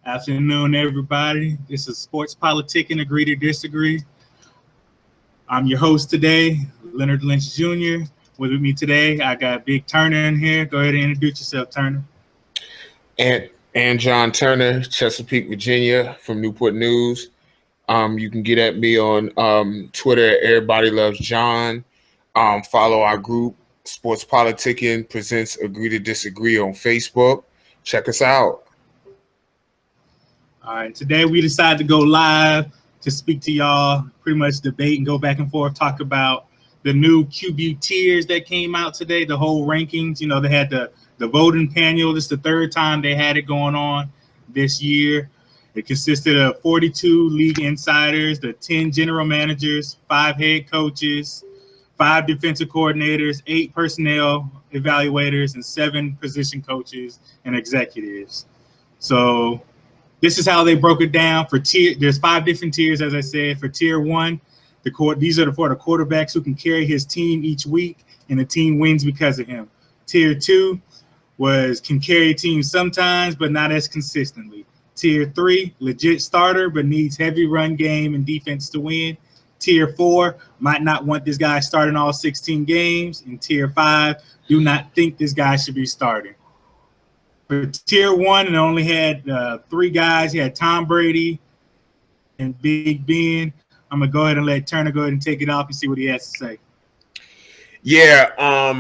Afternoon, everybody. This is Sports Politicking, Agree to Disagree. I'm your host today, Leonard Lynch Jr. With me today, I got Big Turner in here. Go ahead and introduce yourself, Turner. And John Turner, Chesapeake, Virginia, from Newport News. You can get at me on Twitter at Everybody Loves John. Follow our group, Sports Politicking Presents Agree to Disagree on Facebook. Check us out. All right, today we decided to go live to speak to y'all, pretty much debate and go back and forth, talk about the new QB tiers that came out today, the whole rankings. You know, they had the voting panel. This is the third time they had it going on this year. It consisted of 42 league insiders, the 10 general managers, 5 head coaches, 5 defensive coordinators, 8 personnel evaluators, and 7 position coaches and executives. So this is how they broke it down for tier. There's 5 different tiers, as I said. For tier 1, these are for the quarterbacks who can carry his team each week, and the team wins because of him. Tier 2 can carry a team sometimes, but not as consistently. Tier 3, legit starter, but needs heavy run game and defense to win. Tier 4, might not want this guy starting all 16 games. And Tier 5, do not think this guy should be starting. For Tier 1, it only had 3 guys. You had Tom Brady and Big Ben. I'm going to go ahead and let Turner go ahead and take it off and see what he has to say. Yeah,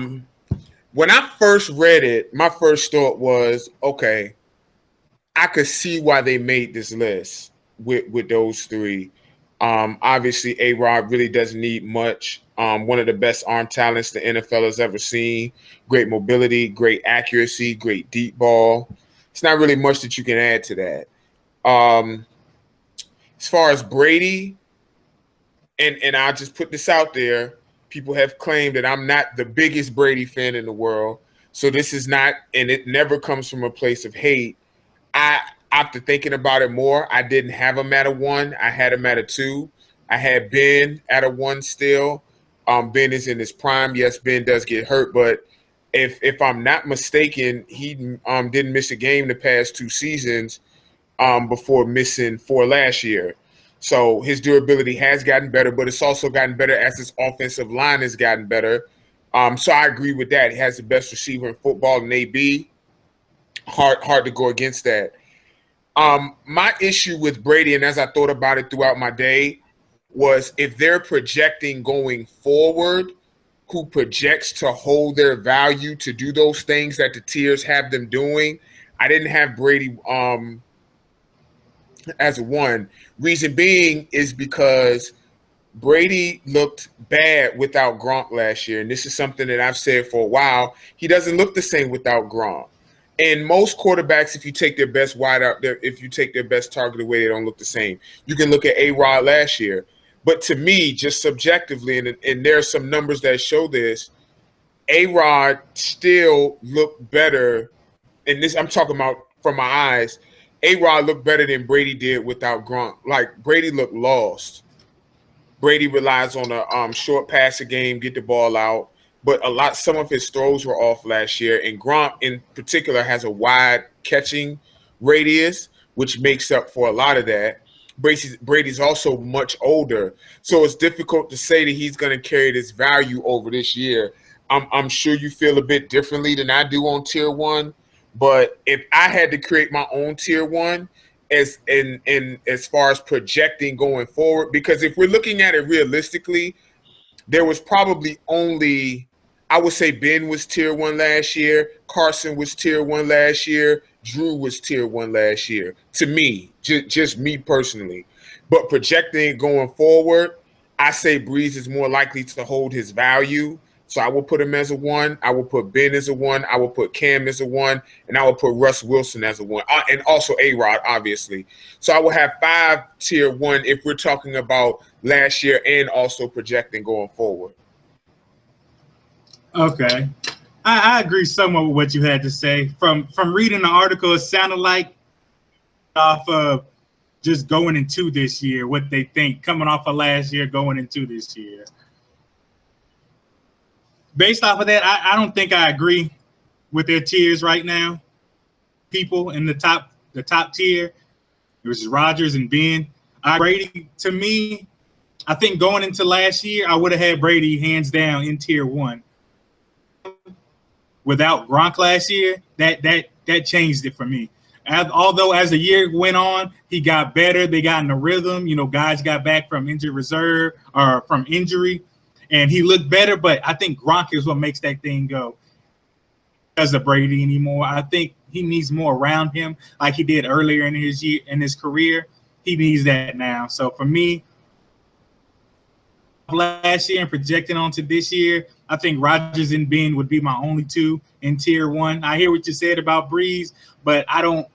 when I first read it, my first thought was, okay, I could see why they made this list with those 3. Obviously, A-Rod really doesn't need much. One of the best arm talents the NFL has ever seen. Great mobility, great accuracy, great deep ball. It's not really much that you can add to that. As far as Brady, and I'll just put this out there, people have claimed that I'm not the biggest Brady fan in the world. So this is not, and it never comes from a place of hate. After thinking about it more, I didn't have him at a 1. I had him at a 2. I had Ben at a 1 still. Ben is in his prime. Yes, Ben does get hurt, but if I'm not mistaken, he didn't miss a game the past 2 seasons before missing 4 last year. So his durability has gotten better, but it's also gotten better as his offensive line has gotten better. So I agree with that. He has the best receiver in football in AB. Hard to go against that. My issue with Brady, and as I thought about it throughout my day, was if they're projecting going forward, who projects to hold their value to do those things that the tiers have them doing. I didn't have Brady as a 1. Reason being is because Brady looked bad without Gronk last year, and this is something that I've said for a while. He doesn't look the same without Gronk. And most quarterbacks, if you take their best wide out there, if you take their best target away, they don't look the same. You can look at A-Rod last year. But to me, just subjectively, and there are some numbers that show this, A-Rod still looked better. And this, I'm talking about from my eyes, A-Rod looked better than Brady did without Gronk. Like, Brady looked lost. Brady relies on a short passing game, get the ball out. But some of his throws were off last year, and Gronk in particular has a wide catching radius, which makes up for a lot of that. Brady's also much older, so it's difficult to say that he's going to carry this value over this year. I'm sure you feel a bit differently than I do on tier 1, but if I had to create my own tier 1 as far as projecting going forward, because if we're looking at it realistically, there was probably only, I would say Ben was tier 1 last year. Carson was tier 1 last year. Drew was tier 1 last year. To me, just me personally. But projecting going forward, I say Breeze is more likely to hold his value. So I will put him as a 1. I will put Ben as a 1. I will put Cam as a 1. And I will put Russ Wilson as a 1. And also A-Rod, obviously. So I will have 5 tier 1 if we're talking about last year and also projecting going forward. Okay. I agree somewhat with what you had to say. From reading the article, it sounded like off of just going into this year, what they think, coming off of last year, going into this year. Based off of that, I don't think I agree with their tiers right now. People in the top tier, It was Rodgers and Ben. Brady, to me, I think going into last year, I would have had Brady hands down in tier 1. Without Gronk last year, that changed it for me. Although as the year went on, he got better. They got in the rhythm. You know, guys got back from injured reserve or from injury, and he looked better. But I think Gronk is what makes that thing go. Because of Brady anymore, I think he needs more around him, like he did earlier in his career. He needs that now. So for me, last year and projecting onto this year, I think Rodgers and Ben would be my only two in tier 1. I hear what you said about Breeze, but I don't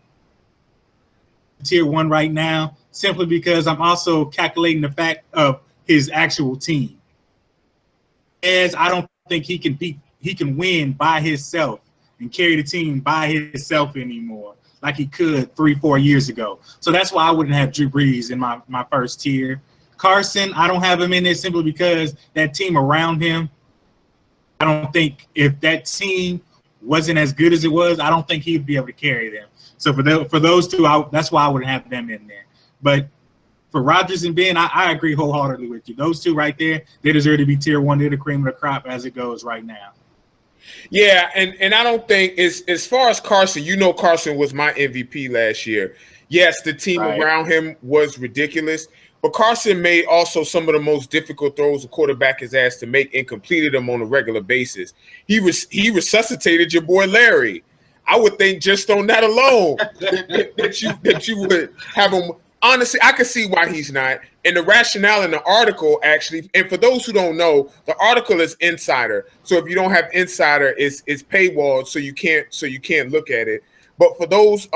tier 1 right now simply because I'm also calculating the fact of his actual team. As I don't think he can win by himself and carry the team by himself anymore like he could 3-4 years ago. So that's why I wouldn't have Drew Brees in my first tier. Carson, I don't have him in there simply because that team around him, I don't think if that team wasn't as good as it was, I don't think he'd be able to carry them. So for those two, that's why I wouldn't have them in there. But for Rodgers and Ben, I agree wholeheartedly with you. Those two right there, they deserve to be tier 1. They're the cream of the crop as it goes right now. Yeah, and I don't think as far as Carson, you know, Carson was my MVP last year. Yes, the team around him was ridiculous, but Carson made also some of the most difficult throws a quarterback is asked to make and completed them on a regular basis. He resuscitated your boy Larry. I would think just on that alone that you would have him. Honestly, I can see why he's not. And the rationale in the article actually, and for those who don't know, the article is insider. So if you don't have insider, it's paywalled, so you can't look at it. But for those,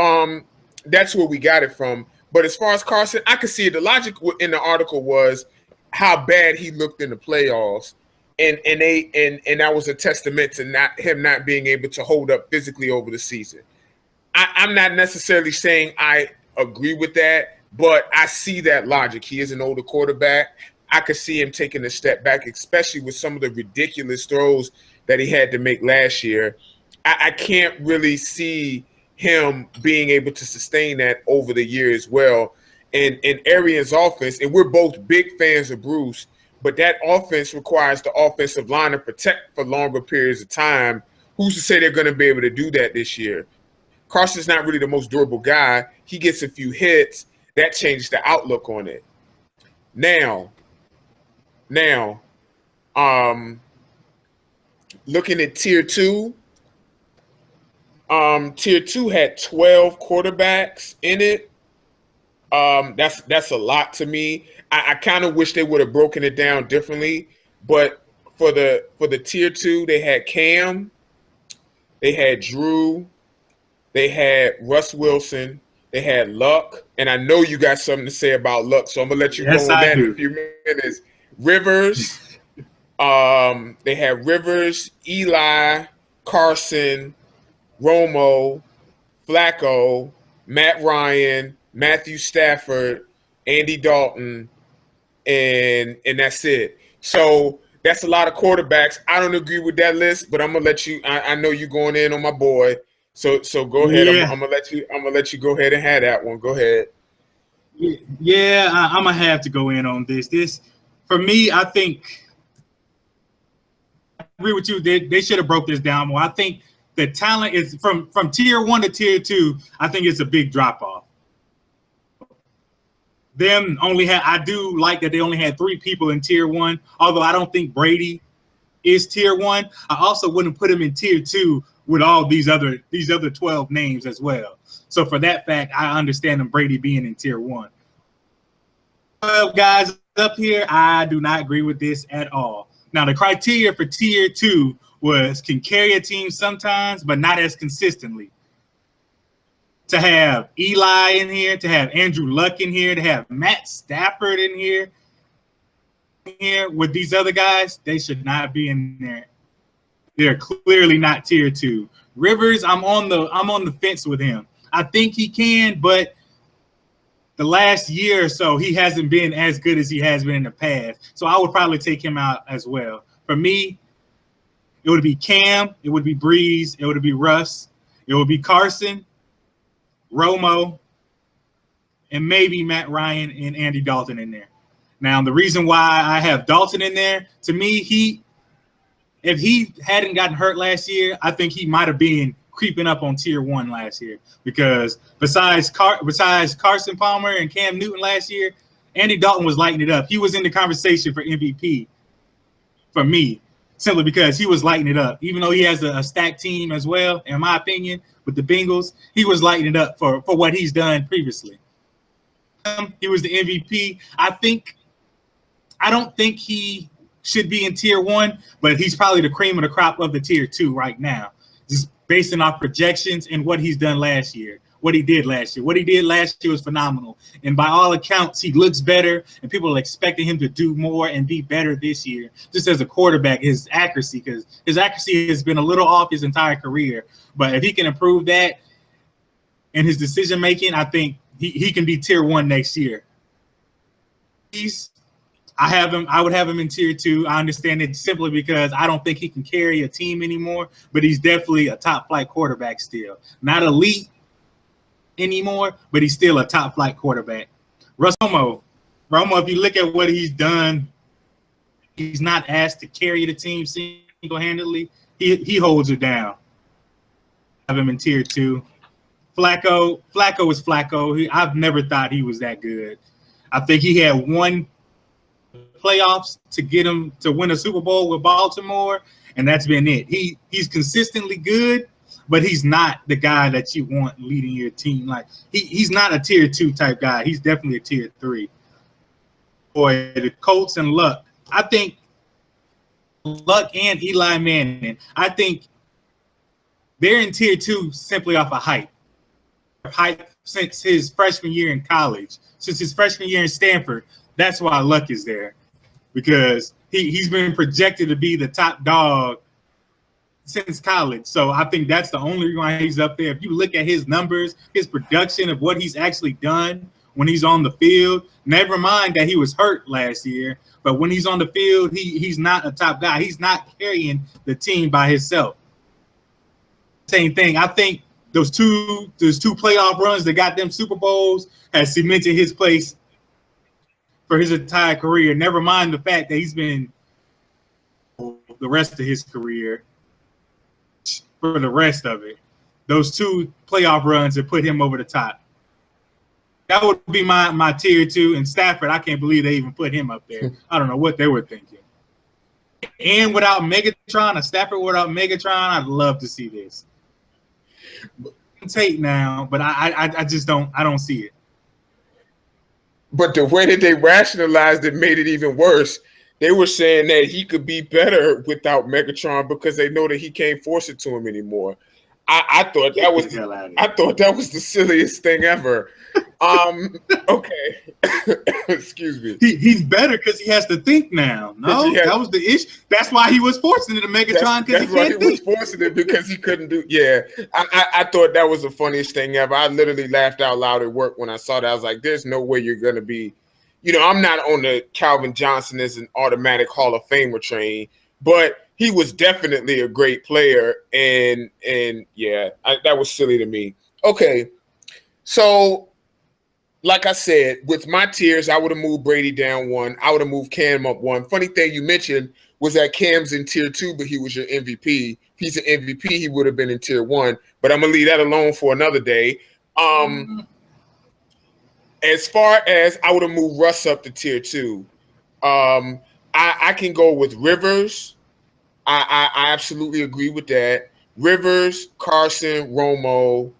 that's where we got it from. But as far as Carson, I could see it. The logic in the article was how bad he looked in the playoffs, and that was a testament to him not being able to hold up physically over the season. I'm not necessarily saying I agree with that, but I see that logic. He is an older quarterback. I could see him taking a step back, especially with some of the ridiculous throws that he had to make last year. I can't really see him being able to sustain that over the year as well. And Arians' offense, and we're both big fans of Bruce, but that offense requires the offensive line to protect for longer periods of time. Who's to say they're going to be able to do that this year? Carson's not really the most durable guy. He gets a few hits. That changed the outlook on it. Now, looking at tier 2, tier 2 had 12 quarterbacks in it. That's a lot to me. I kind of wish they would have broken it down differently. But for the tier 2, they had Cam, they had Drew, they had Russ Wilson, they had Luck, and I know you got something to say about Luck, so I'm gonna let you go on that in a few minutes. Rivers, they had Rivers, Eli, Carson, Romo, Flacco, Matt Ryan, Matthew Stafford, Andy Dalton, and that's it. So that's a lot of quarterbacks. I don't agree with that list, but I'm gonna let you. I know you're going in on my boy. So go ahead. Yeah. I'm gonna let you go ahead and have that one. Go ahead. Yeah, I'm gonna have to go in on this. This, for me, I think I agree with you. They should have broke this down more. I think the talent is from tier 1 to tier 2. I think it's a big drop off. I do like that they only had 3 people in tier 1. Although I don't think Brady is tier 1. I also wouldn't put him in tier 2 with all these other 12 names as well. So for that fact, I understand them Brady being in tier 1. 12 guys up here, I do not agree with this at all. Now, the criteria for tier 2 was can carry a team sometimes, but not as consistently. To have Eli in here, to have Andrew Luck in here, to have Matt Stafford in here with these other guys, they should not be in there. They're clearly not tier 2. Rivers, I'm on the fence with him. I think he can, but the last year or so, he hasn't been as good as he has been in the past. So I would probably take him out as well. For me, it would be Cam, it would be Breeze, it would be Russ, it would be Carson, Romo, and maybe Matt Ryan and Andy Dalton in there. Now, the reason why I have Dalton in there, to me, if he hadn't gotten hurt last year, I think he might have been creeping up on tier 1 last year, because besides Carson Palmer and Cam Newton last year, Andy Dalton was lighting it up. He was in the conversation for MVP for me, simply because he was lighting it up. Even though he has a stacked team as well, in my opinion, with the Bengals, he was lighting it up for what he's done previously. He was the MVP. I don't think he should be in tier 1, but he's probably the cream of the crop of the tier 2 right now, just based on our projections and what he's done last year, what he did last year. What he did last year was phenomenal. And by all accounts, he looks better, and people are expecting him to do more and be better this year, just as a quarterback, his accuracy, because his accuracy has been a little off his entire career. But if he can improve that and his decision-making, I think he can be tier 1 next year. I would have him in tier 2. I understand it simply because I don't think he can carry a team anymore, but he's definitely a top flight quarterback still. Not elite anymore, but he's still a top flight quarterback. Romo, if you look at what he's done, he's not asked to carry the team single-handedly. He holds it down. I have him in tier 2. Flacco is Flacco. I've never thought he was that good. I think he had one playoffs to get him to win a Super Bowl with Baltimore, and that's been it. He's consistently good, but he's not the guy that you want leading your team. Like he's not a tier 2 type guy. He's definitely a tier 3. Boy, the Colts and Luck. I think Luck and Eli Manning, I think they're in tier 2 simply off of hype since his freshman year in college, since his freshman year in Stanford. That's why Luck is there, because he's been projected to be the top dog since college. So I think that's the only reason why he's up there. If you look at his numbers, his production of what he's actually done when he's on the field, never mind that he was hurt last year, but when he's on the field, he's not a top guy. He's not carrying the team by himself. Same thing. I think those two playoff runs that got them Super Bowls has cemented his place for his entire career. Never mind the fact that he's been the rest of his career for the rest of it. Those 2 playoff runs have put him over the top. That would be my tier 2. And Stafford, I can't believe they even put him up there. I don't know what they were thinking. And without Megatron, a Stafford without Megatron, I'd love to see this. Tape now, but I just don't see it. But the way that they rationalized it made it even worse. They were saying that he could be better without Megatron because they know that he can't force it to him anymore. I thought that was the silliest thing ever. Okay. Excuse me. He's better because he has to think now. No, that was the issue. That's why he was forcing it to Megatron, because he was forcing it because he couldn't do. Yeah, I thought that was the funniest thing ever. I literally laughed out loud at work when I saw that. I was like, "There's no way you're gonna be." I'm not on the Calvin Johnson as an automatic Hall of Famer train, but he was definitely a great player, and yeah, that was silly to me. Okay, so like I said, with my tiers, I would have moved Brady down 1. I would have moved Cam up 1. Funny thing you mentioned was that Cam's in tier 2, but he was your MVP. If he's an MVP, he would have been in tier 1, but I'm gonna leave that alone for another day. As far as I would have moved Russ up to tier 2, I can go with Rivers. I absolutely agree with that. Rivers, Carson, Romo,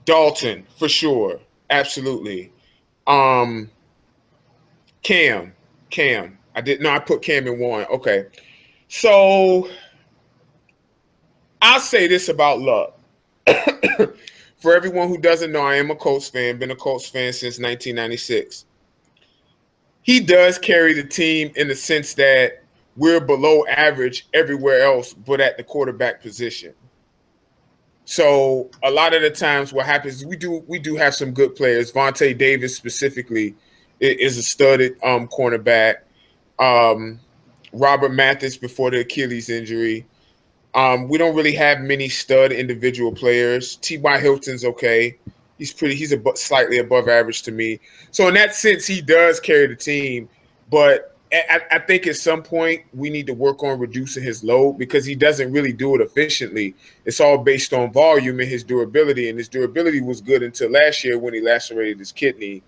Dalton for sure, absolutely. Cam. I put Cam in 1. Okay, so I'll say this about Luck. For everyone who doesn't know, I am a Colts fan, been a Colts fan since 1996. He does carry the team in the sense that we're below average everywhere else but at the quarterback position. So a lot of the times what happens is we do have some good players. Vontae Davis specifically is a studded cornerback. Robert Mathis before the Achilles injury. We don't really have many stud individual players. T.Y. Hilton's okay. He's slightly above average to me. So in that sense, he does carry the team. But I think at some point we need to work on reducing his load because he doesn't really do it efficiently. It's all based on volume and his durability. And his durability was good until last year when he lacerated his kidney.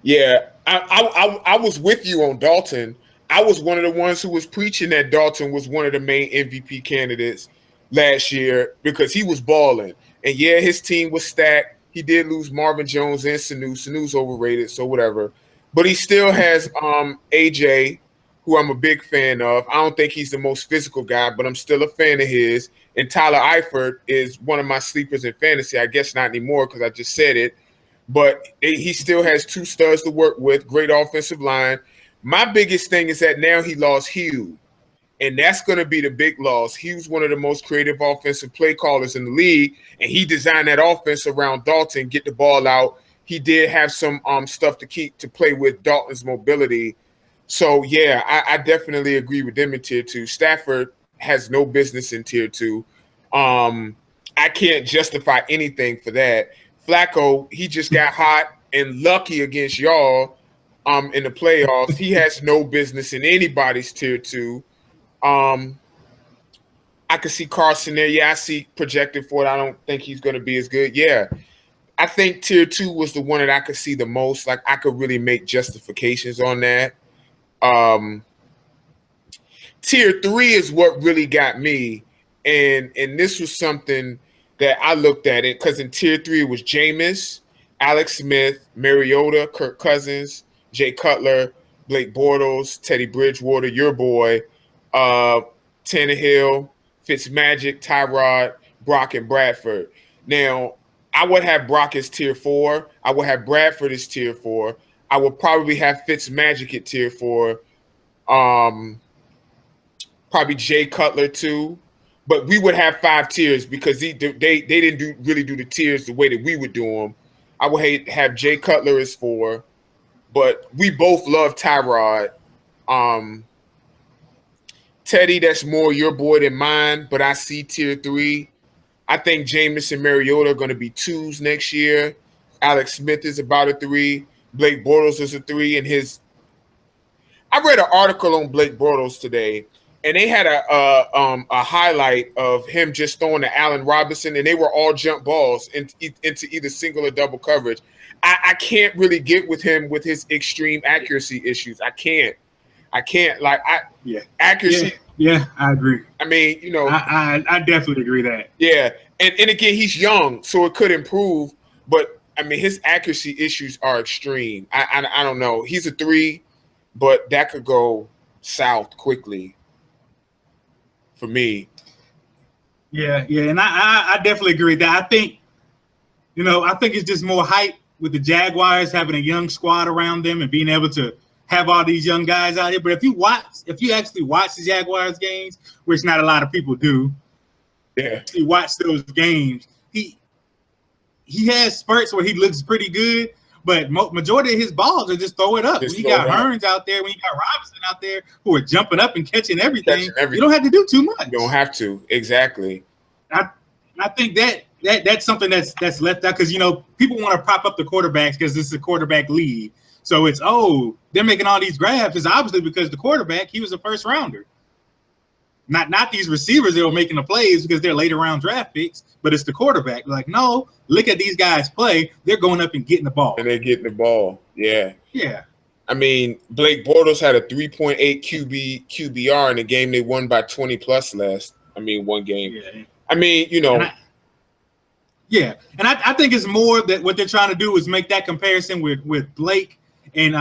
Yeah, I was with you on Dalton. I was one of the ones who was preaching that Dalton was one of the main MVP candidates last year because he was balling. And yeah, his team was stacked. He did lose Marvin Jones and Sanu. Sanu's overrated, so whatever. But he still has AJ, who I'm a big fan of. I don't think he's the most physical guy, but I'm still a fan of his. And Tyler Eifert is one of my sleepers in fantasy. I guess not anymore because I just said it. But he still has 2 studs to work with, great offensive line. My biggest thing is that now he lost Hugh, and that's going to be the big loss. He was one of the most creative offensive play callers in the league, and he designed that offense around Dalton, get the ball out. He did have some stuff to play with Dalton's mobility. So, yeah, I definitely agree with them in Tier 2. Stafford has no business in Tier 2. I can't justify anything for that. Flacco, he just got hot and lucky against y'all in the playoffs. He has no business in anybody's Tier 2. I could see Carson there. Yeah, I see projected for it. I don't think he's going to be as good. Yeah, I think Tier 2 was the one that I could see the most. Like, I could really make justifications on that. Tier 3 is what really got me, and this was something that I looked at it because in Tier 3 it was Jameis, Alex Smith, Mariota, Kirk Cousins, Jay Cutler, Blake Bortles, Teddy Bridgewater, your boy, Tannehill, Fitzmagic, Tyrod, Brock, and Bradford. Now, I would have Brock as Tier 4. I would have Bradford as Tier 4. I would probably have Fitzmagic at Tier 4. Probably Jay Cutler too. But we would have 5 tiers because they didn't really do the tiers the way that we would do them. I would have Jay Cutler as 4, but we both love Tyrod. Teddy, that's more your boy than mine, but I see Tier 3. I think Jameis and Mariota are going to be 2s next year. Alex Smith is about a 3. Blake Bortles is a 3. And I read an article on Blake Bortles today, and they had a highlight of him just throwing to Allen Robinson, and they were all jump balls into either single or double coverage. I can't really get with him with his extreme accuracy issues. I can't. Accuracy. Yeah, I agree. I mean, I definitely agree that. Yeah, and again, he's young, so it could improve. But I mean, his accuracy issues are extreme. I don't know. He's a 3, but that could go south quickly for me. Yeah, and I definitely agree with that. I think it's just more hype with the Jaguars having a young squad around them and being able to have all these young guys out here. But if you actually watch the Jaguars games, which not a lot of people do, actually watch those games, he has spurts where he looks pretty good, but majority of his balls are just throw it up. When you got Hearns out there, when you got Robinson out there who are jumping up and catching everything, you don't have to do too much. You don't have to. Exactly. I think that's something that's left out because, people want to prop up the quarterbacks because this is a quarterback league. So it's, they're making all these grabs. It's obviously because the quarterback, he was a first rounder. Not these receivers that were making the plays because they're later round draft picks, but it's the quarterback. Like, no, look at these guys play. They're going up and getting the ball. And they're getting the ball. Yeah. Yeah. I mean, Blake Bortles had a 3.8 QBR in a game they won by 20 plus one game. Yeah. I mean, And I think it's more that what they're trying to do is make that comparison with Blake and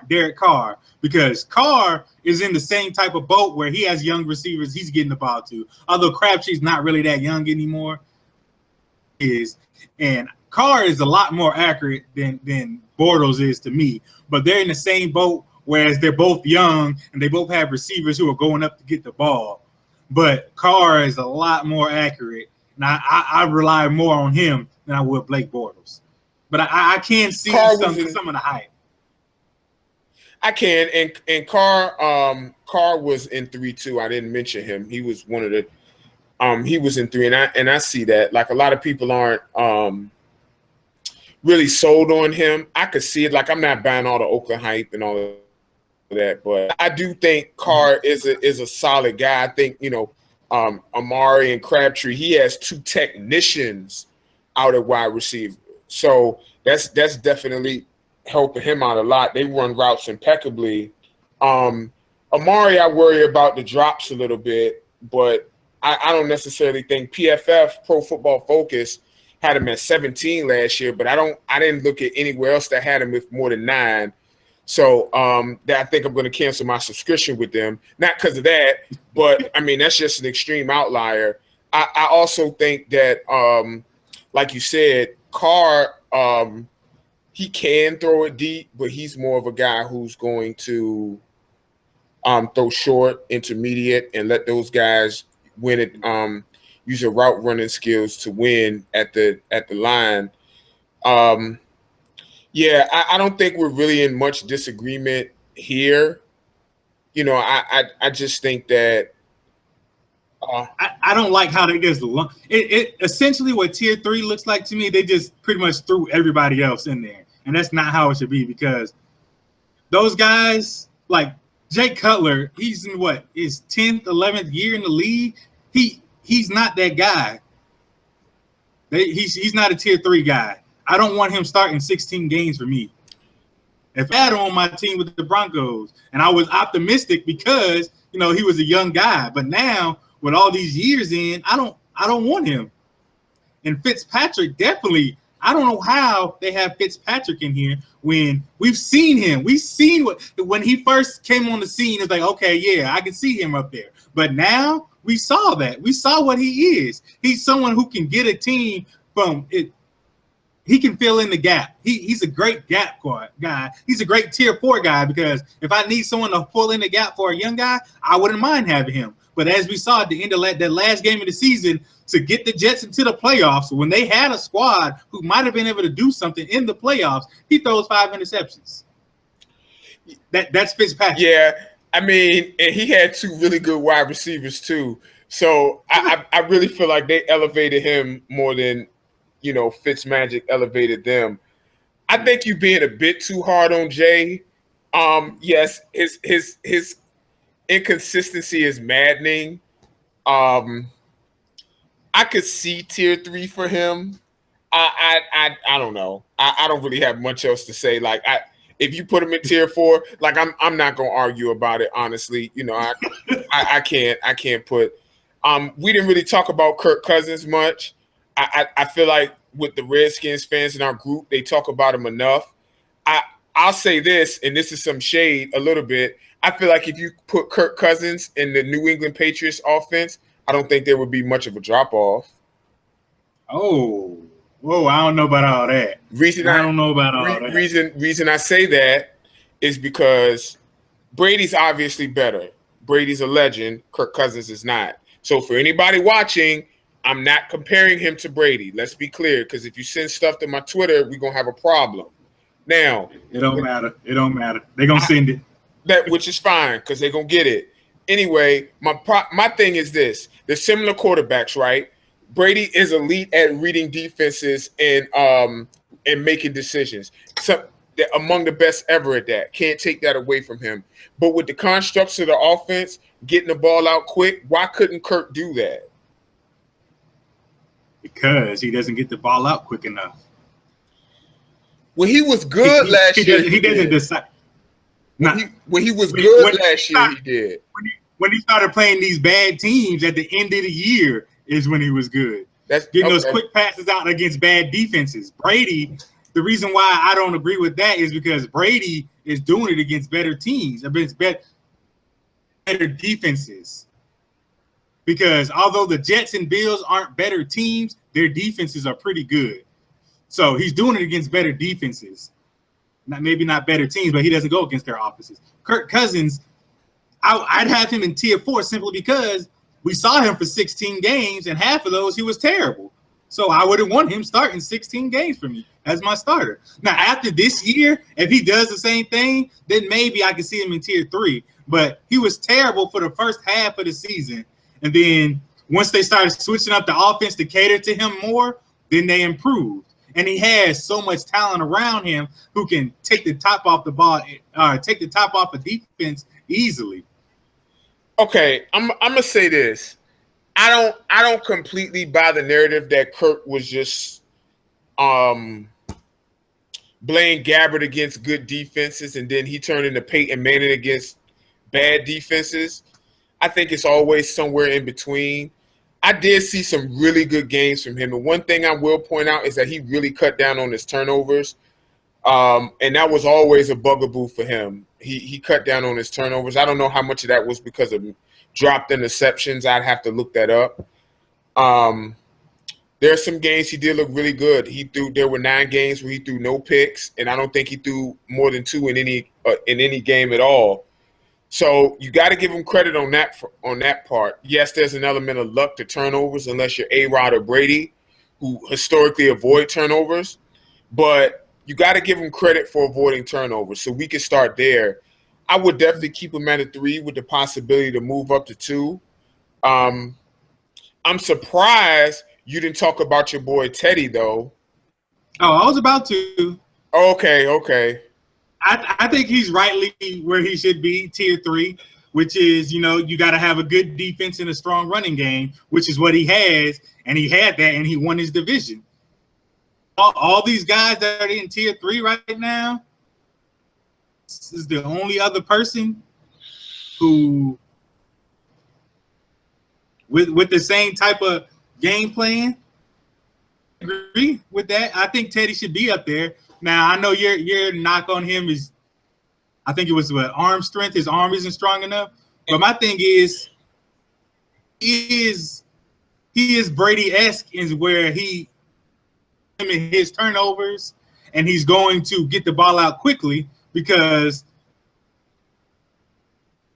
Derek Carr, because Carr is in the same type of boat where he has young receivers he's getting the ball to. Although Crabtree's not really that young anymore, and Carr is a lot more accurate than Bortles is to me. But they're in the same boat, whereas they're both young and they both have receivers who are going up to get the ball. But Carr is a lot more accurate, and I rely more on him than I would Blake Bortles. But I can see some of the hype. I can, and Carr was in 3-2. I didn't mention him. He was one of the He was in 3, and I see that. Like, a lot of people aren't really sold on him. I could see it. Like, I'm not buying all the Oakland hype and all of that, but I do think Carr is a solid guy. I think, you know, Amari and Crabtree, he has 2 technicians out at wide receiver. So that's definitely helping him out a lot. They run routes impeccably. Amari, I worry about the drops a little bit, but I don't necessarily think PFF, Pro Football Focus, had him at 17 last year, but I didn't look at anywhere else that had him with more than 9. So that I think I'm going to cancel my subscription with them. Not because of that, but I mean, that's just an extreme outlier. I also think that, like you said, Carr, he can throw it deep, but he's more of a guy who's going to throw short, intermediate, and let those guys win it. Use your route running skills to win at the line. Yeah, I don't think we're really in much disagreement here. You know, I just think that I don't like how they just it essentially what tier 3 looks like to me. They just pretty much threw everybody else in there, and that's not how it should be, because those guys like Jay Cutler, he's in what, his 10th, 11th year in the league. He's not that guy. He's not a tier 3 guy. I don't want him starting 16 games for me. If I had him on my team with the Broncos, and I was optimistic because, you know, he was a young guy, but now with all these years in, I don't want him. And Fitzpatrick, definitely, I don't know how they have Fitzpatrick in here when we've seen him. We've seen when he first came on the scene, it's like, okay, yeah, I can see him up there. But now we saw that. We saw what he is. He's someone who can get a team from it. He can fill in the gap. He's a great gap guy. He's a great tier 4 guy, because if I need someone to fill in the gap for a young guy, I wouldn't mind having him. But as we saw at the end of that last game of the season, to get the Jets into the playoffs, when they had a squad who might have been able to do something in the playoffs, he throws 5 interceptions. That's Fitzpatrick. Yeah, I mean, and he had 2 really good wide receivers too. So I really feel like they elevated him more than, you know, Fitzmagic elevated them. I think you're being a bit too hard on Jay. Yes, his inconsistency is maddening. I could see tier 3 for him. I don't know. I don't really have much else to say. Like, if you put him in tier 4, like I'm not gonna argue about it, honestly. You know, I can't put. We didn't really talk about Kirk Cousins much. I feel like with the Redskins fans in our group, they talk about him enough. I'll say this, and this is some shade a little bit. I feel like if you put Kirk Cousins in the New England Patriots offense, I don't think there would be much of a drop-off. Oh, whoa, I don't know about all that. Reason I say that is because Brady's obviously better. Brady's a legend. Kirk Cousins is not. So for anybody watching, I'm not comparing him to Brady. Let's be clear, because if you send stuff to my Twitter, we're going to have a problem. Now, it don't matter. It don't matter. They're going to send it. Which is fine, because they're going to get it. Anyway, my thing is this. They're similar quarterbacks, right? Brady is elite at reading defenses and making decisions. So they're among the best ever at that. Can't take that away from him. But with the constructs of the offense, getting the ball out quick, why couldn't Kirk do that? Because he doesn't get the ball out quick enough. When he was good last year, he doesn't decide. When he was good last year, he did. When he started playing these bad teams at the end of the year is when he was good. That's getting those quick passes out against bad defenses. Brady, the reason why I don't agree with that is because Brady is doing it against better teams, against better defenses. Because although the Jets and Bills aren't better teams, their defenses are pretty good. So he's doing it against better defenses. Maybe not better teams, but he doesn't go against their offenses. Kirk Cousins, I'd have him in tier 4 simply because we saw him for 16 games, and half of those he was terrible. So I wouldn't want him starting 16 games for me as my starter. Now, after this year, if he does the same thing, then maybe I can see him in tier 3. But he was terrible for the first half of the season. And then once they started switching up the offense to cater to him more, then they improved. And he has so much talent around him who can take the top off the ball, take the top off of defense easily. Okay, I'm gonna say this. I don't completely buy the narrative that Kirk was just Blaine Gabbert against good defenses, and then he turned into Peyton Manning against bad defenses. I think it's always somewhere in between. I did see some really good games from him, and one thing I will point out is that he really cut down on his turnovers, and that was always a bugaboo for him. He cut down on his turnovers. I don't know how much of that was because of dropped interceptions. I'd have to look that up. There are some games he did look really good. There were 9 games where he threw no picks, and I don't think he threw more than 2 in any game at all. So you got to give him credit on that part. Yes, there's an element of luck to turnovers, unless you're A-Rod or Brady, who historically avoid turnovers. But you got to give him credit for avoiding turnovers. So we can start there. I would definitely keep him at a 3 with the possibility to move up to 2. I'm surprised you didn't talk about your boy Teddy, though. Oh, I was about to. Okay. I think he's rightly where he should be, tier 3, which is, you got to have a good defense and a strong running game, which is what he has, and he had that, and he won his division. All these guys that are in tier 3 right now, this is the only other person who, with the same type of game plan, agree with that. I think Teddy should be up there. Now, I know your knock on him is, I think it was arm strength. His arm isn't strong enough. But my thing is, he is Brady-esque in where him and his turnovers, and he's going to get the ball out quickly because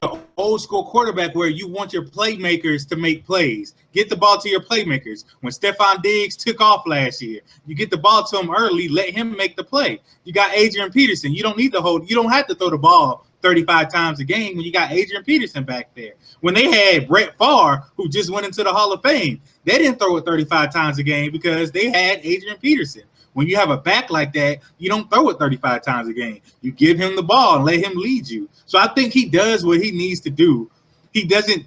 the old school quarterback where you want your playmakers to make plays. Get the ball to your playmakers. When Stephon Diggs took off last year, you get the ball to him early, let him make the play. You got Adrian Peterson. You don't have to throw the ball 35 times a game when you got Adrian Peterson back there. When they had Brett Favre, who just went into the Hall of Fame, they didn't throw it 35 times a game because they had Adrian Peterson. When you have a back like that, you don't throw it 35 times a game. You give him the ball and let him lead you. So I think he does what he needs to do. He doesn't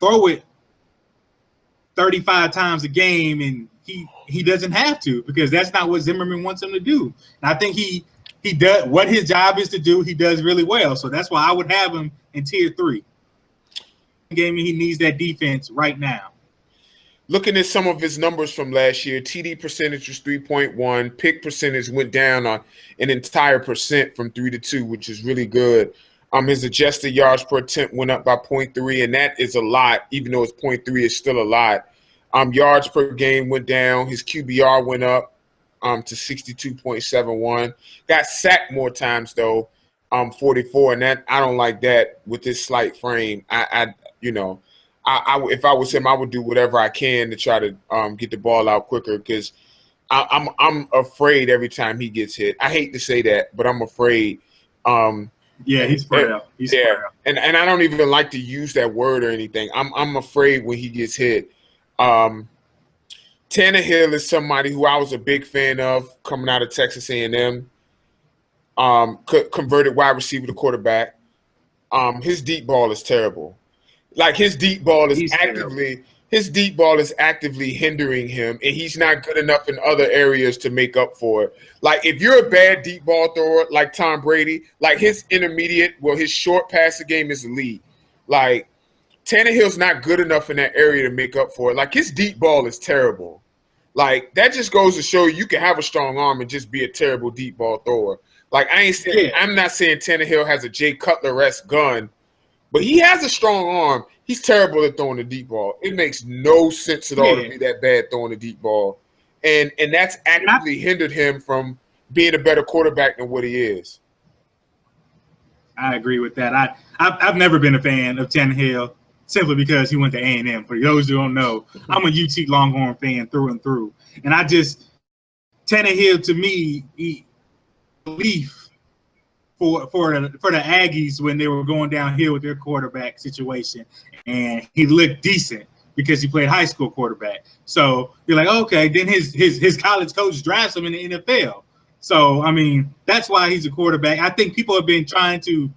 throw it 35 times a game, and he doesn't have to, because that's not what Zimmerman wants him to do. And I think he does what his job is to do. He does really well. So that's why I would have him in tier 3. Game, he needs that defense right now. Looking at some of his numbers from last year, TD percentage was 3.1. Pick percentage went down on an entire percent from 3 to 2, which is really good. His adjusted yards per attempt went up by 0.3, and that is a lot. Even though it's 0.3, it's still a lot. Yards per game went down. His QBR went up to 62.71. Got sacked more times, though, 44, and that I don't like that with this slight frame. If I was him, I would do whatever I can to try to get the ball out quicker, because I'm afraid every time he gets hit. I hate to say that, but I'm afraid. He's frail. He's frail. And I don't even like to use that word or anything. I'm afraid when he gets hit. Tannehill is somebody who I was a big fan of coming out of Texas A&M. Converted wide receiver to quarterback. His deep ball is terrible. Like his deep ball is actively hindering him, and he's not good enough in other areas to make up for it. Like if you're a bad deep ball thrower like Tom Brady, like his short passing game is elite. Like Tannehill's not good enough in that area to make up for it. Like his deep ball is terrible. Like that just goes to show you can have a strong arm and just be a terrible deep ball thrower. Like I'm not saying Tannehill has a Jay Cutler-esque gun, but he has a strong arm. He's terrible at throwing the deep ball. It makes no sense at all to be that bad throwing the deep ball. And that's actively hindered him from being a better quarterback than what he is. I agree with that. I've never been a fan of Tannehill simply because he went to A&M. For those who don't know, I'm a UT Longhorn fan through and through. And Tannehill to me, belief for the Aggies when they were going downhill with their quarterback situation, and he looked decent. because he played high school quarterback. So you're like, okay, then his college coach drafts him in the NFL. So, I mean, that's why he's a quarterback. I think people have been trying to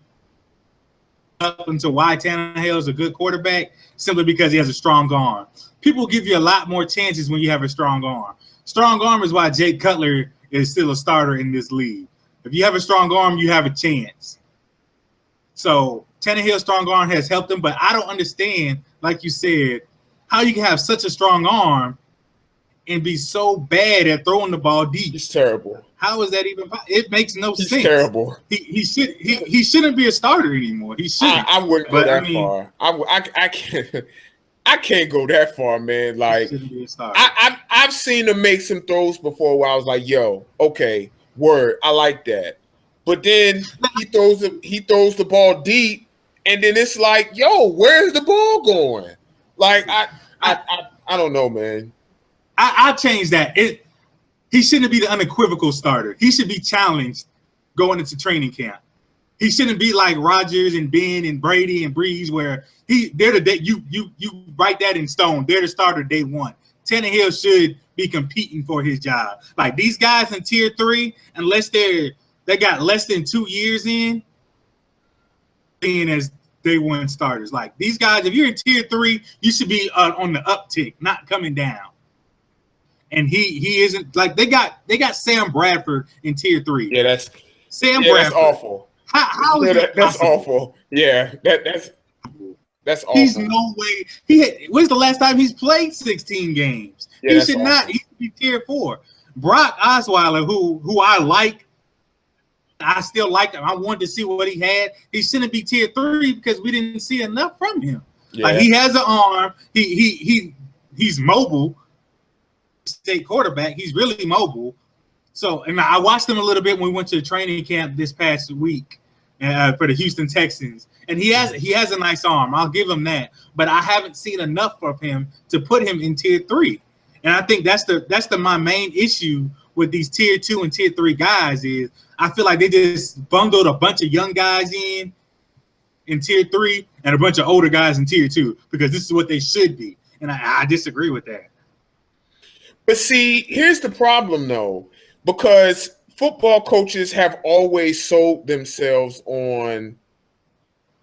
up into why Tannehill is a good quarterback simply because he has a strong arm. People give you a lot more chances when you have a strong arm. Strong arm is why Jay Cutler is still a starter in this league. If you have a strong arm, you have a chance. So Tannehill's strong arm has helped him, but I don't understand, like you said, how you can have such a strong arm and be so bad at throwing the ball deep. He's terrible. How is that even possible? It makes no sense. He's terrible. He shouldn't be a starter anymore. He shouldn't. I wouldn't go that far. I can't go that far, man. Like I've seen him make some throws before where I was like, yo, okay, word, I like that. But then he throws the ball deep, and then it's like, yo, where's the ball going? Like I don't know, man. I'll change that. He shouldn't be the unequivocal starter. He should be challenged going into training camp. He shouldn't be like Rodgers and Ben and Brady and Breeze, where they're the day you write that in stone. They're the starter day one. Tannehill should be competing for his job. Like these guys in tier 3, unless they got less than 2 years in, being as day one starters. Like these guys, if you're in tier 3, you should be on the uptick, not coming down. And he isn't. Like they got Sam Bradford in tier 3. Yeah, that's Bradford. That's awful. How is that's awful. Yeah, that's awful. He's no way. When's the last time he's played 16 games? Yeah, he should not. He should be tier 4. Brock Osweiler, who I like, I still like him. I wanted to see what he had. He shouldn't be tier 3 because we didn't see enough from him. Yeah. Like he has an arm. He's mobile. State quarterback. He's really mobile. So, and I watched him a little bit when we went to the training camp this past week for the Houston Texans, and he has a nice arm. I'll give him that, but I haven't seen enough of him to put him in tier 3. And I think that's my main issue with these tier 2 and tier 3 guys is I feel like they just bundled a bunch of young guys in tier 3 and a bunch of older guys in tier 2 because this is what they should be, and I disagree with that. But see, here's the problem though. Because football coaches have always sold themselves on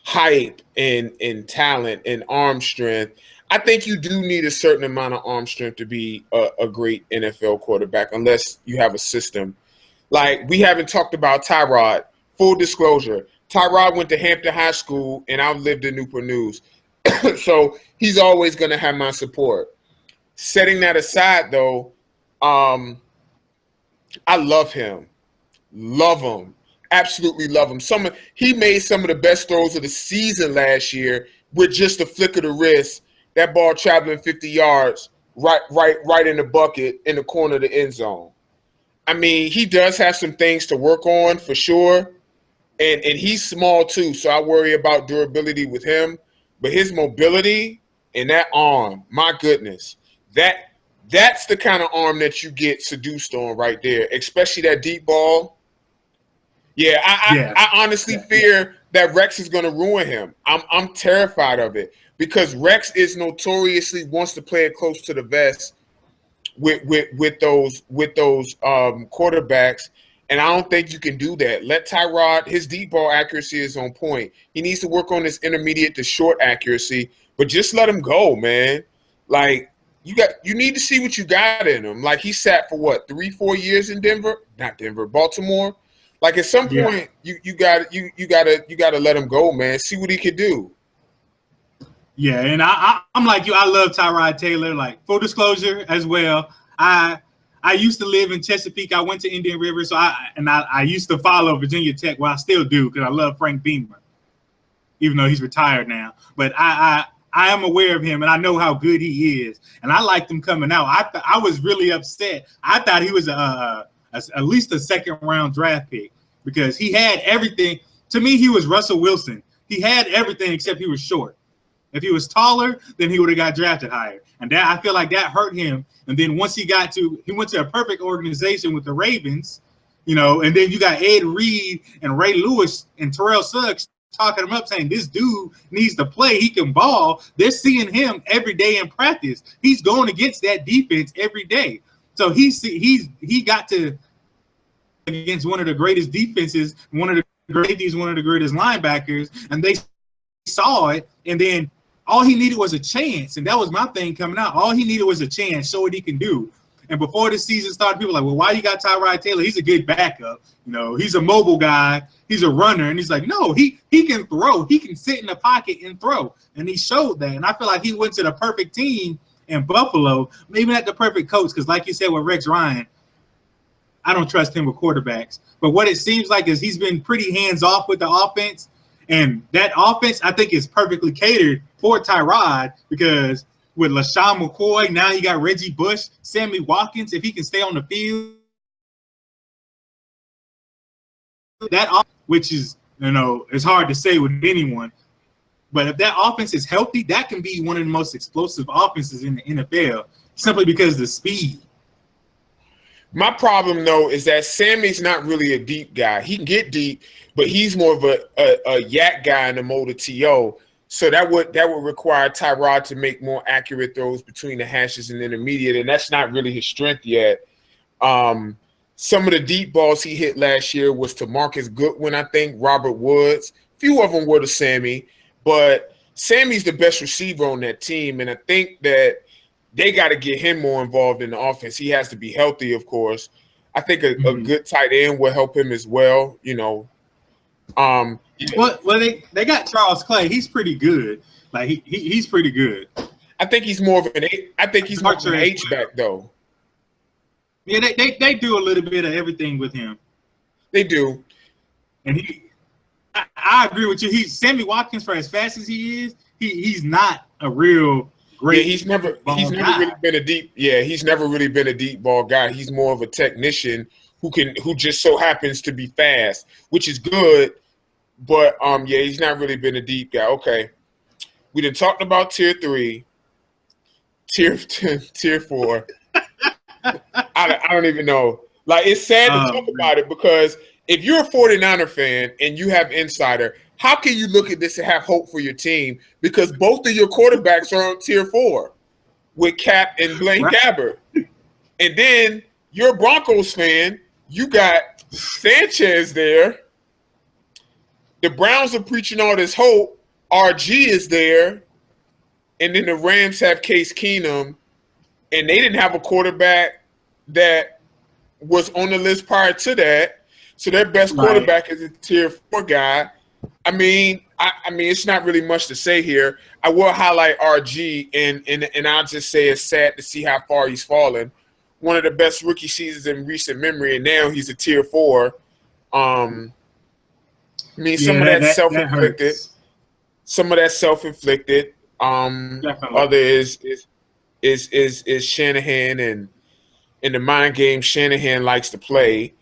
hype and talent and arm strength. I think you do need a certain amount of arm strength to be a great NFL quarterback, unless you have a system. Like, we haven't talked about Tyrod. Full disclosure, Tyrod went to Hampton High School, and I lived in Newport News. So he's always going to have my support. Setting that aside, though, I love him. Love him. Absolutely love him. He made some of the best throws of the season last year with just a flick of the wrist. That ball traveling 50 yards right in the bucket in the corner of the end zone. I mean, he does have some things to work on for sure. And he's small too, so I worry about durability with him. But his mobility and that arm, my goodness, that's the kind of arm that you get seduced on right there, especially that deep ball. Yeah, I honestly fear that Rex is going to ruin him. I'm terrified of it because Rex is notoriously wants to play it close to the vest with those quarterbacks, and I don't think you can do that. Let Tyrod, his deep ball accuracy is on point. He needs to work on his intermediate to short accuracy, but just let him go, man. Like, you need to see what you got in him. Like, he sat for what, 3-4 years in Baltimore. Like, at some point, you gotta let him go, man. See what he could do. Yeah, and I'm like you. I love Tyrod Taylor. Like, full disclosure as well. I used to live in Chesapeake. I went to Indian River, so I used to follow Virginia Tech. Well, I still do because I love Frank Beamer, even though he's retired now. But I am aware of him, and I know how good he is. And I liked him coming out. I was really upset. I thought he was at least a second-round draft pick because he had everything. To me, he was Russell Wilson. He had everything except he was short. If he was taller, then he would have got drafted higher. And that I feel like that hurt him. And then once he went to a perfect organization with the Ravens, and then you got Ed Reed and Ray Lewis and Terrell Suggs talking him up, saying this dude needs to play. He can ball. They're seeing him every day in practice. He's going against that defense every day. So he got to against one of the greatest defenses, one of the greatest linebackers, and they saw it. And then all he needed was a chance, and that was my thing coming out. All he needed was a chance, show what he can do. And before the season started, people were like, well, why you got Tyrod Taylor? He's a good backup. You know, he's a mobile guy. He's a runner. And he's like, no, he can throw. He can sit in the pocket and throw. And he showed that. And I feel like he went to the perfect team in Buffalo, maybe not the perfect coach, because like you said with Rex Ryan, I don't trust him with quarterbacks. But what it seems like is he's been pretty hands-off with the offense. And that offense, I think, is perfectly catered for Tyrod because with LaShawn McCoy, now you got Reggie Bush, Sammy Watkins, if he can stay on the field. That, which is, you know, it's hard to say with anyone. But if that offense is healthy, that can be one of the most explosive offenses in the NFL simply because of the speed. My problem, though, is that Sammy's not really a deep guy. He can get deep, but he's more of a yak guy in the mode of T.O., so that would require Tyrod to make more accurate throws between the hashes and intermediate, and that's not really his strength yet. Some of the deep balls he hit last year was to Marcus Goodwin, I think, Robert Woods. A few of them were to Sammy, but Sammy's the best receiver on that team, and I think that they got to get him more involved in the offense. He has to be healthy, of course. I think a good tight end will help him as well, you know. Well, they got Charles Clay. He's pretty good. Like he's pretty good. I think he's more of an H back though. Yeah, they do a little bit of everything with him. They do, and I agree with you. Sammy Watkins, for as fast as he is, he's not a real great. Yeah, he's never really been a deep. Yeah, he's never really been a deep ball guy. He's more of a technician who just so happens to be fast, which is good. But yeah, he's not really been a deep guy. Okay, we done talked about tier 3, tier 4. I don't even know. Like, it's sad to talk about it because if you're a 49er fan and you have insider, how can you look at this and have hope for your team? Because both of your quarterbacks are on tier 4 with Cap and Blaine Gabbert. And then you're a Broncos fan. You got Sanchez there. The Browns are preaching all this hope. RG is there. And then the Rams have Case Keenum. And they didn't have a quarterback that was on the list prior to that. So their best quarterback is a tier 4 guy. I mean, it's not really much to say here. I will highlight RG, and I'll just say it's sad to see how far he's fallen. One of the best rookie seasons in recent memory, and now he's a tier 4. I mean, some of that's self-inflicted. Some of that's self-inflicted. Other is Shanahan and in the mind game Shanahan likes to play.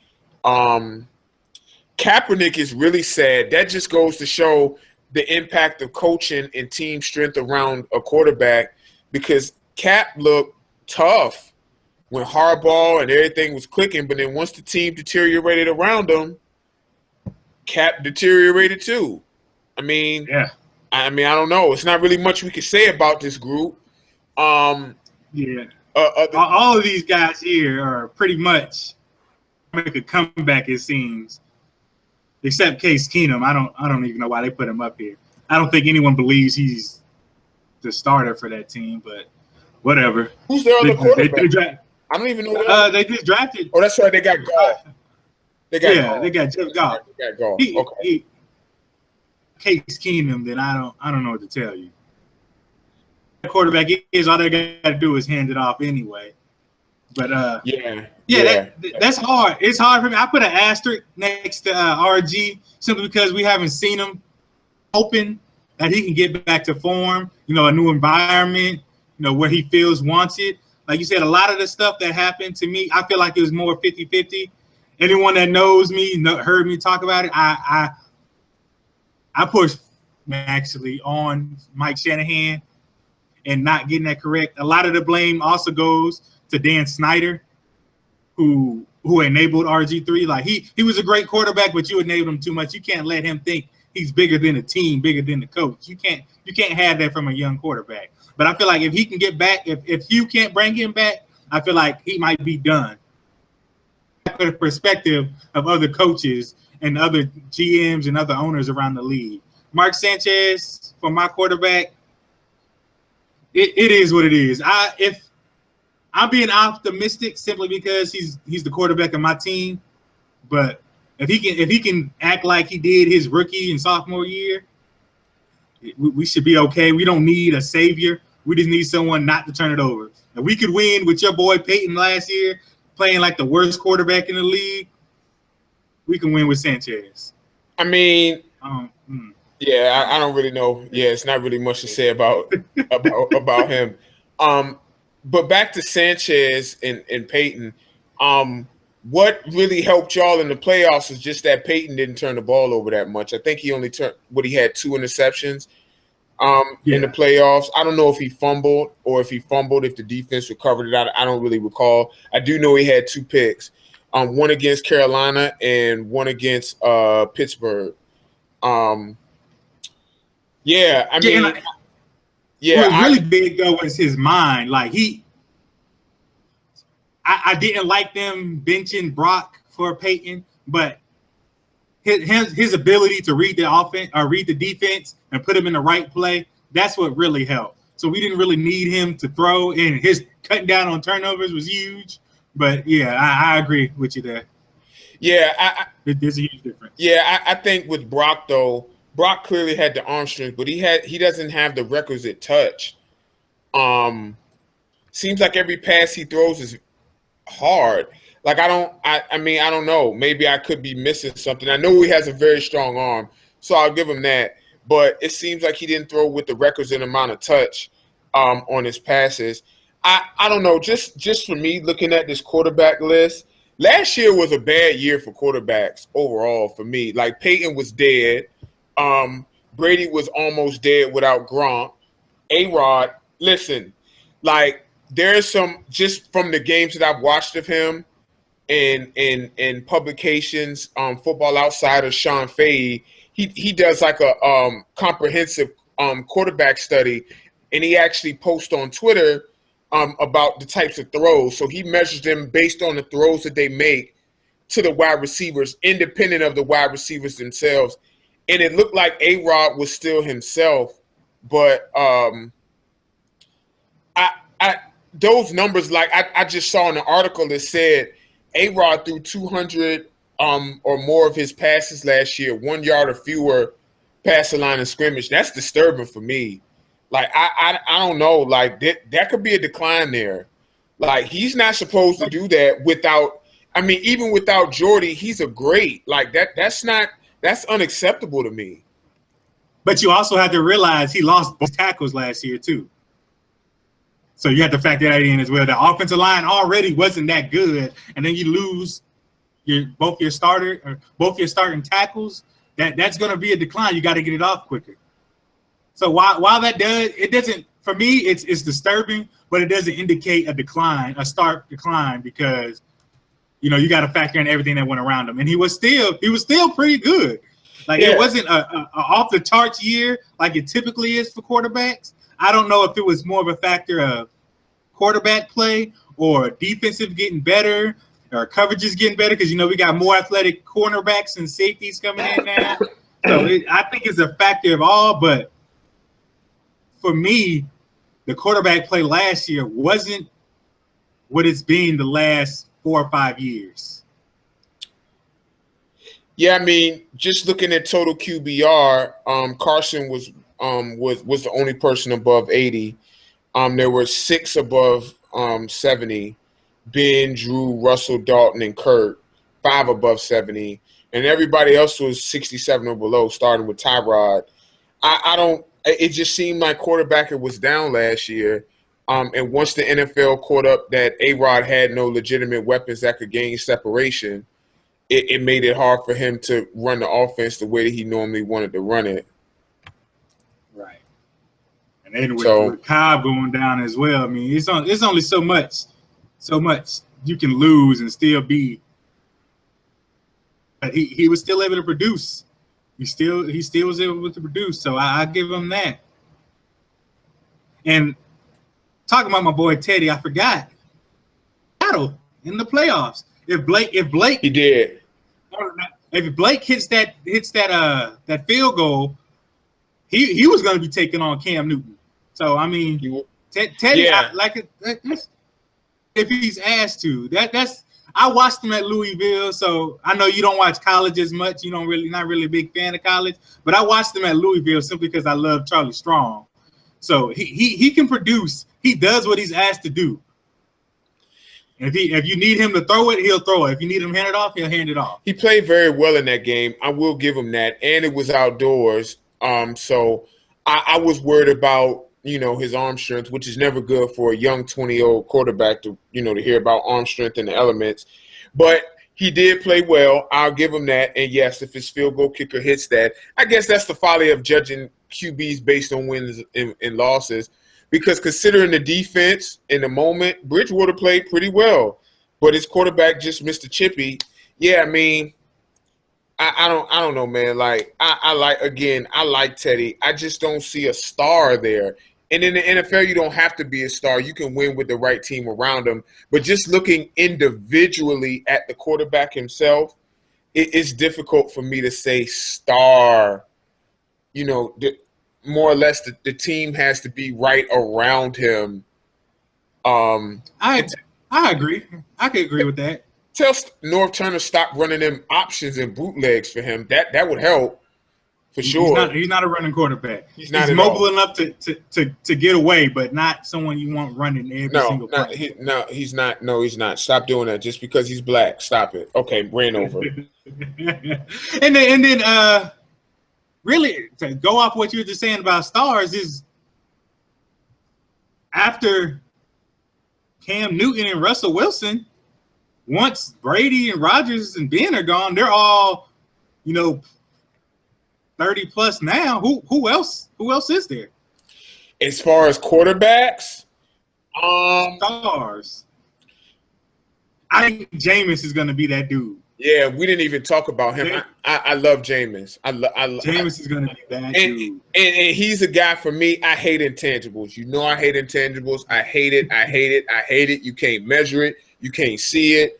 Kaepernick is really sad. That just goes to show the impact of coaching and team strength around a quarterback, because Cap looked tough when Harbaugh and everything was clicking, but then once the team deteriorated around him, Cap deteriorated too. I mean, I don't know. It's not really much we can say about this group. All of these guys here are pretty much make a comeback, it seems, except Case Keenum. I don't even know why they put him up here. I don't think anyone believes he's the starter for that team, but whatever. Who's their other quarterback? I don't even know. They just drafted. Oh, that's right. They got Goff. They got Jeff Goff. They got Goff. Okay. Case Keenum, then I don't know what to tell you. The quarterback is all they got to do is hand it off anyway. But that's hard. It's hard for me. I put an asterisk next to RG simply because we haven't seen him hoping that he can get back to form. You know, a new environment. You know, where he feels wanted. Like you said, a lot of the stuff that happened to me, I feel like it was more 50-50. Anyone that knows me, heard me talk about it, I pushed actually on Mike Shanahan and not getting that correct. A lot of the blame also goes to Dan Snyder, who enabled RG3. Like he was a great quarterback, but you enabled him too much. You can't let him think he's bigger than a team, bigger than the coach. You can't have that from a young quarterback. But I feel like if he can get back, if you can't bring him back, I feel like he might be done. From the perspective of other coaches and other GMs and other owners around the league. Mark Sanchez, for my quarterback, it is what it is. If I'm being optimistic simply because he's the quarterback of my team, but if he can act like he did his rookie and sophomore year, we should be okay. We don't need a savior. We just need someone not to turn it over. If we could win with your boy Peyton last year, playing like the worst quarterback in the league, we can win with Sanchez. I mean, yeah, I don't really know. Yeah, it's not really much to say about him. But back to Sanchez and Peyton. What really helped y'all in the playoffs is just that Peyton didn't turn the ball over that much. I think he only he had 2 interceptions in the playoffs. I don't know if he fumbled if the defense recovered it. I don't really recall. I do know he had 2 picks, one against Carolina and one against Pittsburgh. What was really big though was his mind. Like I didn't like them benching Brock for Peyton, but his ability to read the offense or read the defense and put him in the right play, that's what really helped. So we didn't really need him to throw, and his cutting down on turnovers was huge. But yeah, I agree with you there. Yeah, there's a huge difference. Yeah, I think with Brock though, Brock clearly had the arm strength, but he doesn't have the requisite touch. Seems like every pass he throws is hard. Like I don't know. Maybe I could be missing something. I know he has a very strong arm, so I'll give him that. But it seems like he didn't throw with the requisite amount of touch on his passes. I don't know. Just for me, looking at this quarterback list, last year was a bad year for quarterbacks overall for me. Like Peyton was dead. Brady was almost dead without Gronk. A-Rod, listen, like there's some, just from the games that I've watched of him in publications, Football Outsider, Sean Fahey, he does like a comprehensive quarterback study, and he actually posts on Twitter about the types of throws. So he measures them based on the throws that they make to the wide receivers, independent of the wide receivers themselves. And it looked like A-Rod was still himself, but those numbers, like I just saw in an article that said A-Rod threw 200 or more of his passes last year, 1 yard or fewer past the line of scrimmage. That's disturbing for me. Like I don't know. Like that could be a decline there. Like he's not supposed to do that without. I mean, even without Jordy, he's a great. Like that's unacceptable to me. But you also have to realize he lost both tackles last year too. So you have to factor that in as well. The offensive line already wasn't that good, and then you lose both your starting tackles. That's going to be a decline. You got to get it off quicker. So while that does, it doesn't, for me, it's disturbing, but it doesn't indicate a stark decline, because you got to factor in everything that went around him, and he was still pretty good. Like It wasn't a off the charts year like it typically is for quarterbacks. I don't know if it was more of a factor of quarterback play or defensive getting better or coverages getting better, because we got more athletic cornerbacks and safeties coming in now. So I think it's a factor of all, but for me, the quarterback play last year wasn't what it's been the last 4 or 5 years. Yeah, I mean, just looking at total QBR, Carson was the only person above 80. There were 6 above 70. Ben, Drew, Russell, Dalton, and Kurt, 5 above 70. And everybody else was 67 or below, starting with Tyrod. It just seemed like quarterbacking was down last year. And once the NFL caught up that A-Rod had no legitimate weapons that could gain separation, it made it hard for him to run the offense the way that he normally wanted to run it. Right. And then with Cobb going down as well, I mean, it's only so much you can lose and still be. But he was still able to produce he still was able to produce. So I give him that. And talking about my boy Teddy, I forgot battle in the playoffs. If Blake he did. If Blake hits that field goal, he was going to be taking on Cam Newton. So I mean, Teddy, yeah. if he's asked to, that's. I watched him at Louisville, so I know you don't watch college as much. You don't not really a big fan of college, but I watched him at Louisville simply because I love Charlie Strong. So he can produce. He does what he's asked to do. If you need him to throw it, he'll throw it. If you need him to hand it off, he'll hand it off. He played very well in that game. I will give him that, and it was outdoors. So I was worried about his arm strength, which is never good for a young 20-year-old quarterback to hear about arm strength and the elements. But he did play well. I'll give him that. And yes, if his field goal kicker hits that, I guess that's the folly of judging QBs based on wins and losses. Because considering the defense in the moment, Bridgewater played pretty well, but his quarterback just missed a chippy. Yeah, I mean, I don't know, man. Like I like Teddy. I just don't see a star there. And in the NFL, you don't have to be a star. You can win with the right team around him. But just looking individually at the quarterback himself, it's difficult for me to say star. More or less the team has to be right around him. I agree. I could agree with that. Tell North Turner stop running them options and bootlegs for him. That would help for sure. He's not a running quarterback. He's mobile enough to get away, but not someone you want running every single play. He's not. No, he's not. Stop doing that just because he's black. Stop it. Okay, ran over. and then really, to go off what you were just saying about stars is after Cam Newton and Russell Wilson, once Brady and Rodgers and Ben are gone, they're all, 30 plus now. Who else is there? As far as quarterbacks, stars. I think Jameis is going to be that dude. Yeah, we didn't even talk about him. I love Jameis. Jameis is going to be that dude. And he's a guy for me. I hate intangibles. I hate intangibles. I hate it. You can't measure it. You can't see it.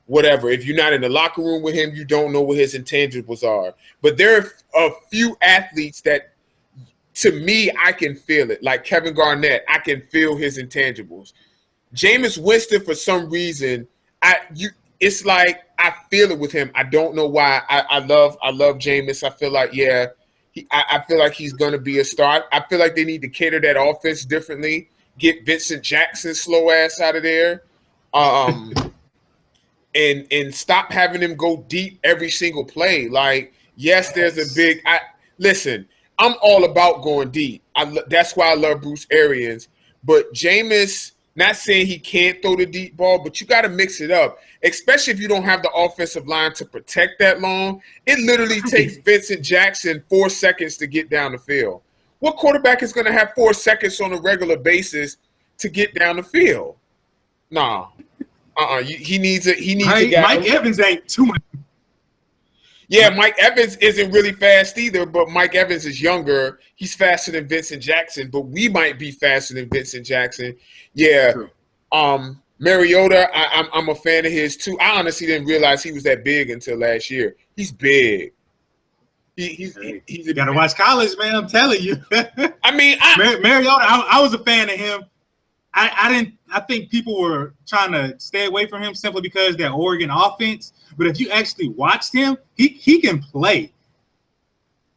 Whatever. If you're not in the locker room with him, you don't know what his intangibles are. But there are a few athletes that, to me, I can feel it. Like Kevin Garnett, I can feel his intangibles. Jameis Winston, for some reason, it's like I feel it with him. I don't know why. I love Jameis. I feel like, I feel like he's going to be a star. I feel like they need to cater that offense differently. Get Vincent Jackson slow ass out of there. And stop having him go deep every single play. Like, yes, there's a big listen, I'm all about going deep. That's why I love Bruce Arians. But Jameis, not saying he can't throw the deep ball, but you got to mix it up, especially if you don't have the offensive line to protect that long. It literally takes Vincent Jackson 4 seconds to get down the field. What quarterback is going to have 4 seconds on a regular basis to get down the field? Nah. He needs a guy. Mike Evans ain't too much. Yeah, Mike Evans isn't really fast either, but Mike Evans is younger. He's faster than Vincent Jackson, but we might be faster than Vincent Jackson. Yeah. True. Mariota, I'm a fan of his too. I honestly didn't realize he was that big until last year. He's big. He's you gotta watch college, man. I'm telling you. I mean, Mariota, I was a fan of him. I think people were trying to stay away from him simply because that Oregon offense. But if you actually watched him, he can play.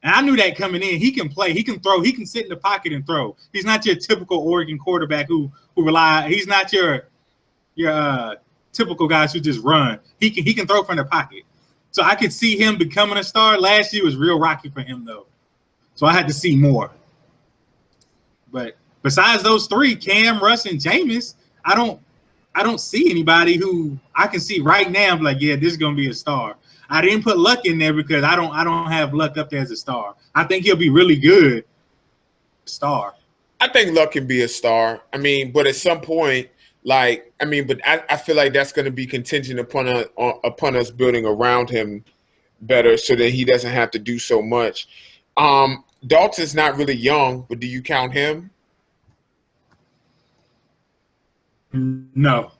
And I knew that coming in. He can play. He can throw. He can sit in the pocket and throw. He's not your typical Oregon quarterback who rely. He's not your typical guys who just run. He can throw from the pocket. So I could see him becoming a star. Last year was real rocky for him though. So I had to see more. But besides those three, Cam, Russ, and Jameis, I don't see anybody who I can see right now. I'm like, yeah, this is gonna be a star. I didn't put Luck in there because I don't have Luck up there as a star. I think he'll be really good. Star. I think Luck can be a star. I mean, but at some point, I feel like that's going to be contingent upon us building around him better so that he doesn't have to do so much. Dalton's not really young, but do you count him? No,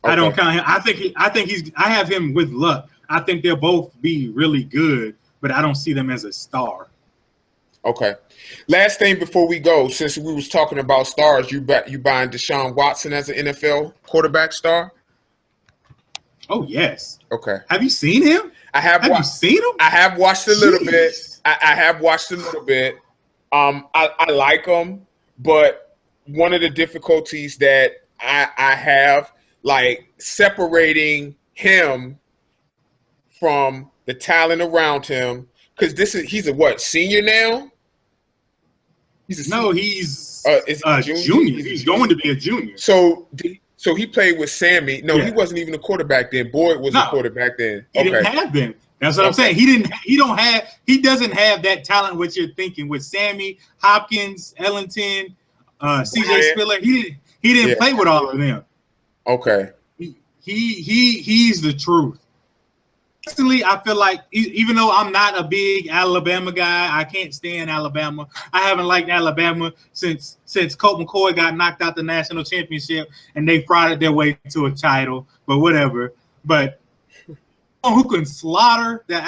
okay. I don't count him. I have him with Luck. I think they'll both be really good, but I don't see them as a star. Okay. Last thing before we go, since we was talking about stars, you buying Deshaun Watson as an NFL quarterback star? Oh yes. Okay. Have you seen him? Have you seen him? I have watched a little bit. I have watched a little bit. I like him, but one of the difficulties that I have, like, separating him from the talent around him, because he's a what, senior now? He's a junior. He's going to be a junior. So he played with Sammy. No, he wasn't even a quarterback then. Boyd was a quarterback then. He didn't have them. That's what I'm saying. He doesn't have that talent what you're thinking with Sammy, Hopkins, Ellington, CJ Spiller. He didn't play with all of them. Okay. He's the truth. Personally, I feel like even though I'm not a big Alabama guy, I can't stand Alabama. I haven't liked Alabama since Colt McCoy got knocked out the national championship and they frauded their way to a title. But whatever. But who can slaughter the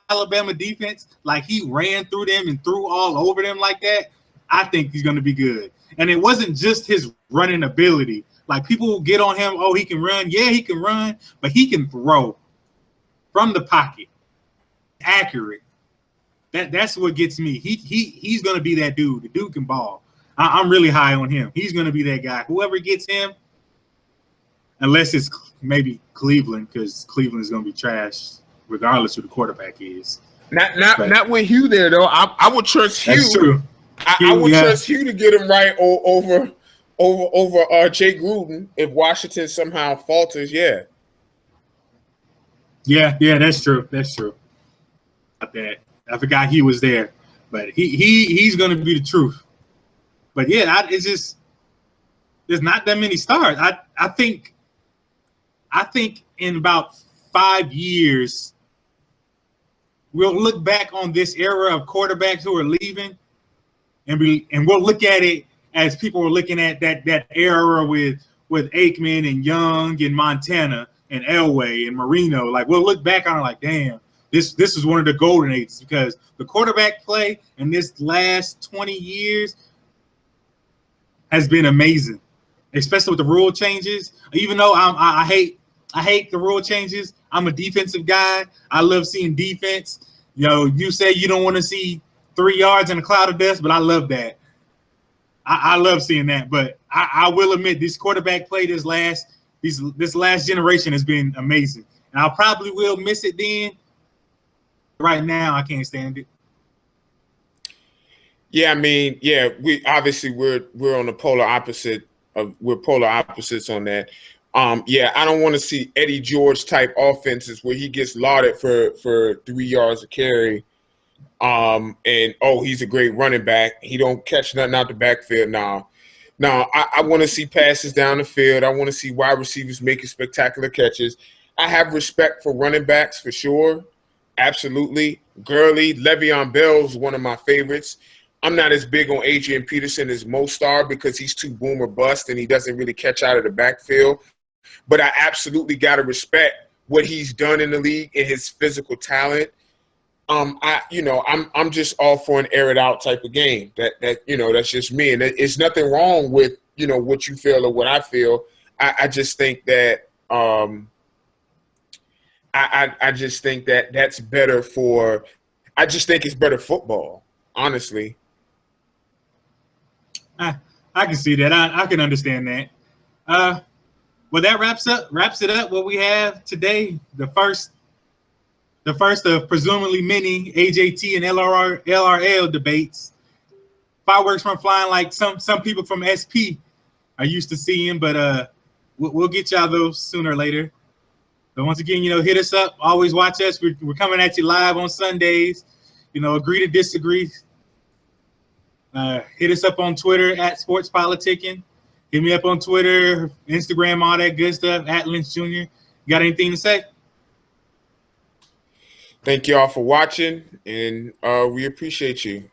Alabama defense like he ran through them and threw all over them like that? I think he's going to be good. And it wasn't just his running ability. Like, people get on him, oh, he can run. Yeah, he can run, but he can throw from the pocket, accurate. That's what gets me. He's gonna be that dude. The dude can ball. I'm really high on him. He's gonna be that guy. Whoever gets him, unless it's maybe Cleveland, because Cleveland is gonna be trash regardless who the quarterback is. Not with Hugh there though. I would trust Hugh. That's true. I would trust Hugh to get him right over Jay Gruden if Washington somehow falters. Yeah. Yeah, that's true. That's true. That I forgot he was there, but he's going to be the truth. But yeah, it's just there's not that many stars. I think in about 5 years we'll look back on this era of quarterbacks who are leaving, and we'll look at it as people were looking at that era with Aikman and Young and Montana and Elway and Marino. Like, we'll look back on it like, damn, this is one of the golden ages, because the quarterback play in this last 20 years has been amazing, especially with the rule changes. Even though I hate the rule changes, I'm a defensive guy. I love seeing defense. You know, you say you don't want to see 3 yards in a cloud of dust, but I love that. I love seeing that. But I will admit, this quarterback play this last generation has been amazing. And I probably will miss it then. Right now, I can't stand it. Yeah, I mean, yeah, we're on the polar opposite we're polar opposites on that. Yeah, I don't want to see Eddie George type offenses where he gets lauded for 3 yards a carry. And he's a great running back. He don't catch nothing out the backfield now. Now, I want to see passes down the field. I want to see wide receivers making spectacular catches. I have respect for running backs for sure. Absolutely. Gurley, Le'Veon Bell is one of my favorites. I'm not as big on Adrian Peterson as Mostar because he's too boom or bust and he doesn't really catch out of the backfield. But I absolutely got to respect what he's done in the league and his physical talent. I'm just all for an air it out type of game. That's just me. And it's nothing wrong with, what you feel or what I feel. I just think that I just think that that's better I just think it's better football, honestly. I can see that. I can understand that. Well, that wraps it up what we have today. The first of presumably many Ajt and Lrl debates. Fireworks weren't flying like some people from SP are used to seeing, but we'll get y'all those sooner or later. But once again, hit us up. Always watch us. We're coming at you live on Sundays. Agree to disagree. Hit us up on Twitter at Sports Politicking. Hit me up on Twitter, Instagram, all that good stuff, at Lynch Jr. You got anything to say? Thank y'all for watching, and we appreciate you.